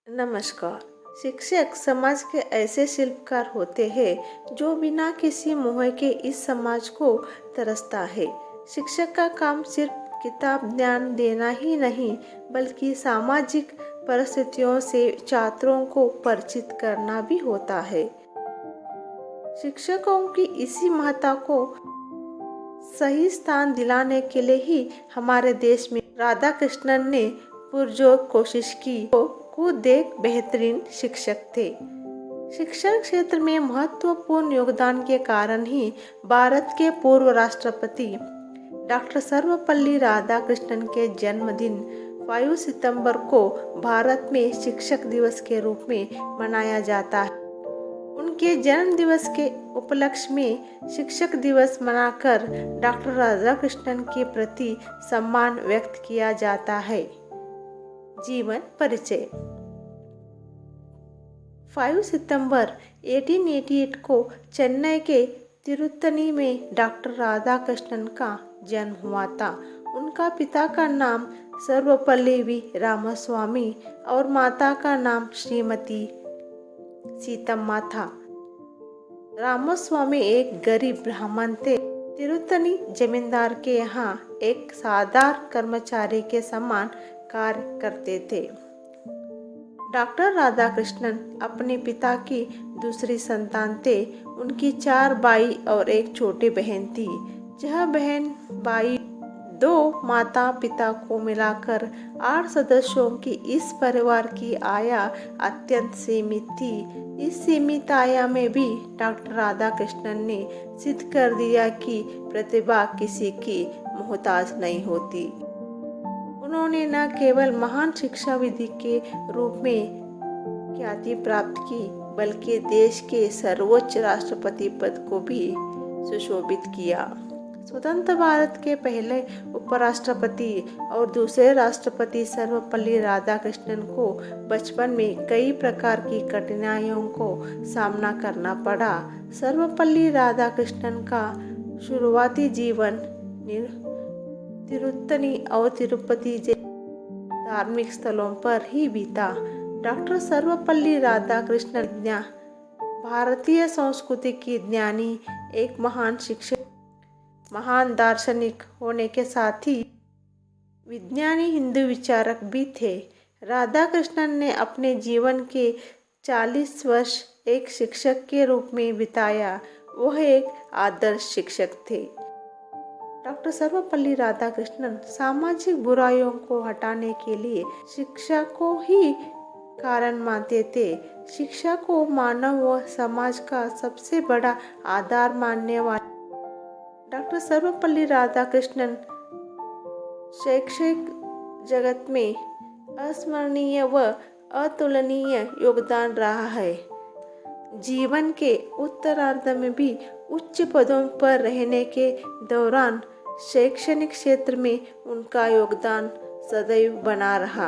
नमस्कार। शिक्षक समाज के ऐसे शिल्पकार होते हैं जो बिना किसी मोह के इस समाज को तरसता है। शिक्षक का काम सिर्फ किताब ज्ञान देना ही नहीं, बल्कि सामाजिक परिस्थितियों से छात्रों को परिचित करना भी होता है। शिक्षकों की इसी महत्ता को सही स्थान दिलाने के लिए ही हमारे देश में राधा कृष्णन ने पुरजोर कोशिश की। वो खुद एक बेहतरीन शिक्षक थे। शिक्षण क्षेत्र में महत्वपूर्ण योगदान के कारण ही भारत के पूर्व राष्ट्रपति डॉक्टर सर्वपल्ली राधाकृष्णन के जन्मदिन 5 सितंबर को भारत में शिक्षक दिवस के रूप में मनाया जाता है। उनके जन्म दिवस के उपलक्ष्य में शिक्षक दिवस मनाकर डॉक्टर राधाकृष्णन के प्रति सम्मान व्यक्त किया जाता है। जीवन परिचय। 5 सितंबर 1888 को चेन्नई के तिरुत्तनी में डॉक्टर राधाकृष्णन का जन्म हुआ था। उनका पिता का नाम सर्वपल्ली वी रामास्वामी और माता का नाम श्रीमती सीतम्मा था। रामास्वामी एक गरीब ब्राह्मण थे। तिरुत्तनी जमींदार के यहाँ एक साधारण कर्मचारी के समान कार्य करते थे। डॉक्टर राधाकृष्णन अपने पिता की दूसरी संतान थे। उनकी 4 भाई और एक छोटी बहन थी। यह बहन भाई 2 माता पिता को मिलाकर 8 सदस्यों की इस परिवार की आया अत्यंत सीमित थी। इस सीमित आया में भी डॉक्टर राधाकृष्णन ने सिद्ध कर दिया कि प्रतिभा किसी की मोहताज नहीं होती। उन्होंने न केवल महान शिक्षाविद के रूप में ख्याति प्राप्त की, बल्कि देश के सर्वोच्च राष्ट्रपति पद को भी सुशोभित किया। स्वतंत्र भारत के पहले उपराष्ट्रपति और दूसरे राष्ट्रपति सर्वपल्ली राधाकृष्णन को बचपन में कई प्रकार की कठिनाइयों को सामना करना पड़ा। सर्वपल्ली राधाकृष्णन का शुरुआती जीवन तिरुत्तनी और तिरुपति जैसे धार्मिक स्थलों पर ही बीता। डॉक्टर सर्वपल्ली राधाकृष्णन भारतीय संस्कृति की ज्ञानी, एक महान शिक्षक, महान दार्शनिक होने के साथ ही विज्ञानी हिंदू विचारक भी थे। राधाकृष्णन ने अपने जीवन के 40 वर्ष एक शिक्षक के रूप में बिताया। वह एक आदर्श शिक्षक थे। डॉक्टर सर्वपल्ली राधाकृष्णन सामाजिक बुराइयों को हटाने के लिए शिक्षा को ही कारण मानते थे। शिक्षा को मानव व समाज का सबसे बड़ा आधार मानने वाले डॉक्टर सर्वपल्ली राधाकृष्णन शैक्षिक जगत में अस्मरणीय व अतुलनीय योगदान रहा है। जीवन के उत्तरार्ध में भी उच्च पदों पर रहने के दौरान शैक्षणिक क्षेत्र में उनका योगदान सदैव बना रहा।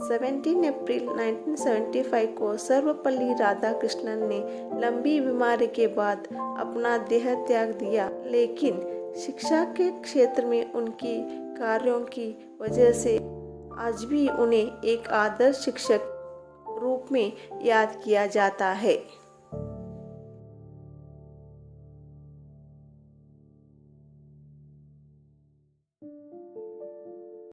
17 अप्रैल 1975 को सर्वपल्ली राधाकृष्णन ने लंबी बीमारी के बाद अपना देह त्याग दिया, लेकिन शिक्षा के क्षेत्र में उनकी कार्यों की वजह से आज भी उन्हें एक आदर्श शिक्षक रूप में याद किया जाता है।